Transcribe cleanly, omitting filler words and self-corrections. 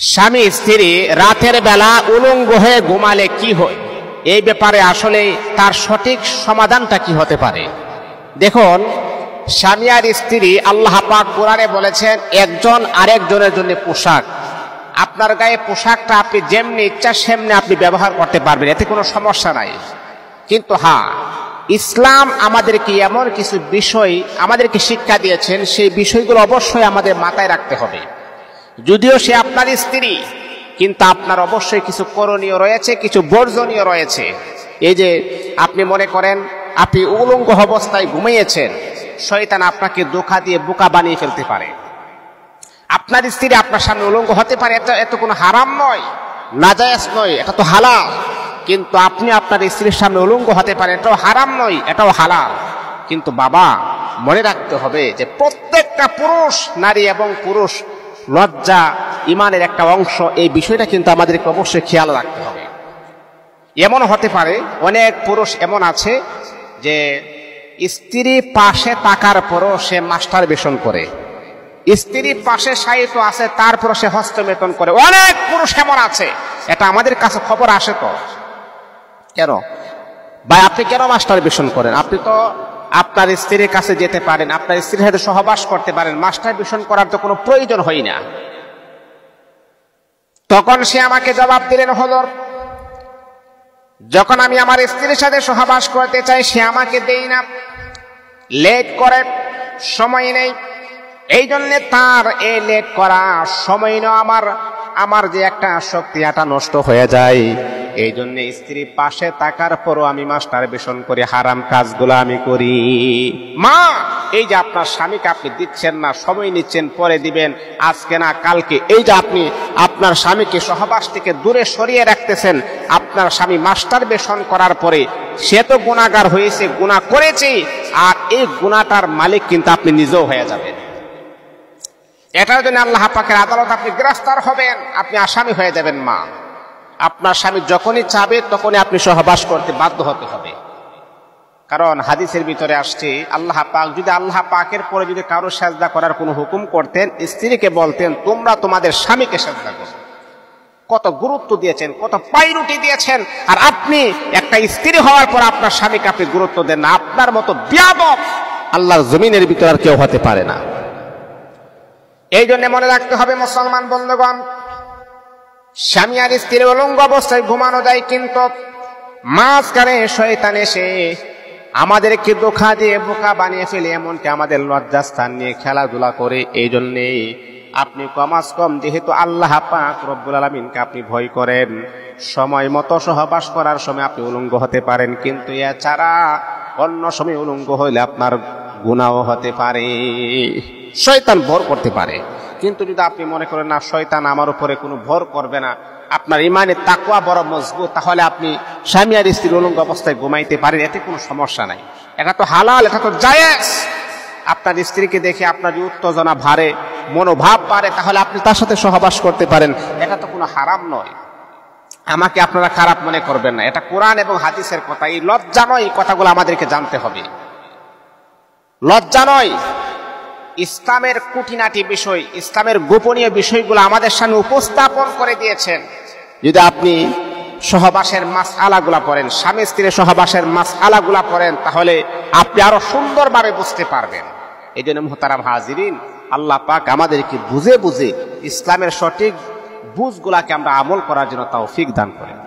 স্বামী স্ত্রী রাতের বেলা উলঙ্গ হয়ে ঘুমালে কি হয়, এই ব্যাপারে আসলে তার সঠিক সমাধানটা কি হতে পারে। দেখুন, স্বামী আর স্ত্রী আল্লাহ পাক কোরআনে বলেছেন একজন আরেকজনের জন্য পোশাক। আপনার গায়ে পোশাকটা আপনি যেমনি ইচ্ছা সেমনি আপনি ব্যবহার করতে পারবেন, এতে কোনো সমস্যা নাই। কিন্তু হ্যাঁ, ইসলাম আমাদেরকে এমন কিছু বিষয় আমাদেরকে শিক্ষা দিয়েছেন, সেই বিষয়গুলো অবশ্যই আমাদের মাথায় রাখতে হবে। যদিও সে আপনার স্ত্রী, কিন্তু আপনার অবশ্যই কিছু করণীয় রয়েছে, কিছু বর্জনীয় রয়েছে। এই যে আপনি মনে করেন আপনি উলঙ্গ অবস্থায় ঘুমিয়েছেন, শয়তান আপনাকে ধোঁকা দিয়ে বোকা বানিয়ে ফেলতে পারে। আপনার স্ত্রী আপনার সামনে উলঙ্গ হতে পারে, এত কোনো হারাম নয়, নাজায়েজ নয়, এটা তো হালাল। কিন্তু আপনি আপনার স্ত্রীর সামনে উলঙ্গ হতে পারেন, এটাও হারাম নয়, এটাও হালাল। কিন্তু বাবা, মনে রাখতে হবে যে প্রত্যেকটা পুরুষ, নারী এবং পুরুষ, লজ্জা ইমানের একটা অংশ। এই বিষয়টা কিন্তু আমাদেরকে অবশ্যই খেয়াল রাখতে হবে। এমন হতে পারে অনেক পুরুষ এমন আছে যে স্ত্রী পাশে থাকার পরও সে মাস্টারবেশন করে, স্ত্রী পাশে শায়িত আছে তারপরও সে হস্তমেলন করে। অনেক পুরুষ এমন আছে, এটা আমাদের কাছে খবর আসে। তো কেন ভাই, আপনি কেন মাস্টারবেশন করেন? আপনি তো আপনার স্ত্রীর কাছে যেতে পারেন, আপনার স্ত্রীর সাথে সহবাস করতে পারেন, মাস্টারবেশন করার তো কোনো প্রয়োজন হয় না। তখন সে আমাকে জবাব দিলেন, হুজুর, যখন আমি আমার স্ত্রীর সাথে সহবাস করতে চাই সে আমাকে দেই না, লেট করে, সময় নেই। এই জন্যে তার এই লেট করা সময় নেই, আমার যে একটা শক্তি এটা নষ্ট হয়ে যায়। এই জন্য স্ত্রী পাশে থাকার পরও আমি মাস্টারবেশন করি, হারাম কাজগুলো আমি করি। মা, এই যে আপনার স্বামীকে আপনি দিচ্ছেন না, সময় নিচ্ছেন, পরে দিবেন, আজকে না কালকে, এই যে আপনি আপনার স্বামীকে সহবাস থেকে দূরে সরিয়ে রাখতেছেন, আপনার স্বামী মাস্টারবেশন করার পরে সে তো গুনাহগার হয়েছে, গুনাহ করেছে, আর এই গুনাহটার মালিক কিন্তু আপনি নিজেও হয়ে যাবেন। এটার জন্য আল্লাহ পাকের আদালত আপনি গ্রেফতার হবেন, আপনি আসামি হয়ে যাবেন। মা, আপনার স্বামী যখনই চাবে তখনই আপনি সহবাস করতে বাধ্য হতে হবে। কারণ হাদিসের ভিতরে আসছে, আল্লাহ পাক যদি আল্লাহ পাকের পরে যদি কারো সাজদা করার কোনো হুকুম করতেন, স্ত্রীকে বলতেন তোমরা তোমাদের স্বামীকে সাজদা করো। কত গুরুত্ব দিয়েছেন, কত প্রায়োরিটি দিয়েছেন। আর আপনি একটা স্ত্রী হওয়ার পর আপনার স্বামীকে আপনি গুরুত্ব দেন না। আপনার মতো বিয়াদব আল্লাহর জমিনের ভিতরে আর কেউ হতে পারে না। এই জন্য মনে রাখতে হবে মুসলমান বন্ধুগণ, স্বামী আর স্ত্রীর উলঙ্গ অবস্থায় ঘুমানো যায়, কিন্তু মাঝখানে শয়তান এসে আমাদেরকে ধোঁকা দিয়ে বোকা বানিয়ে ফেলে, এমনকি আমাদের লজ্জাস্থান নিয়ে খেলাধুলা করে। এই জন্যে আপনি কমাস কম, যেহেতু আল্লাহ পাক রব্বুল আলামিনকে আপনি ভয় করেন, সময় মতো সহবাস করার সময় আপনি উলঙ্গ হতে পারেন, কিন্তু এছাড়া অন্য সময় উলঙ্গ হইলে আপনার গুনাহ হতে পারে, শয়তান ভর করতে পারে। কিন্তু যদি আপনি মনে করেন না, শয়তান আমার উপরে কোনো ভর করবে না, আপনার ইমানের তাকওয়া বড় মজবুত, তাহলে আপনি স্বামী আর স্ত্রীর উলঙ্গ অবস্থায় ঘুমাইতে পারেন, এতে কোনো সমস্যা নাই। এটা তো হালাল, এটা তো জায়েজ। আপনার স্ত্রীকে দেখে আপনার যে উত্তেজনা বাড়ে, মনোভাব বাড়ে, তাহলে আপনি তার সাথে সহবাস করতে পারেন, এটা তো কোনো হারাম নয়। আমাকে আপনারা খারাপ মনে করবেন না, এটা কোরআন এবং হাদিসের কথা। এই লজ্জা নয়, এই কথাগুলো আমাদেরকে জানতে হবে। লজ্জা নয়, ইসলামের খুঁটিনাটি বিষয়, ইসলামের গোপনীয় বিষয়গুলো আমাদের সামনে উপস্থাপন করে দিয়েছেন। যদি আপনি সহবাসের মাসআলাগুলা পড়েন, স্বামী স্ত্রীর সহবাসের মাসআলাগুলা পড়েন, তাহলে আপনি আরো সুন্দরভাবে বুঝতে পারবেন। এই জন্য মুহতারাম হাজিরিন, আল্লাহ পাক আমাদেরকে বুঝে বুঝে ইসলামের সঠিক বুঝগুলাকে আমরা আমল করার জন্য তৌফিক দান করেন।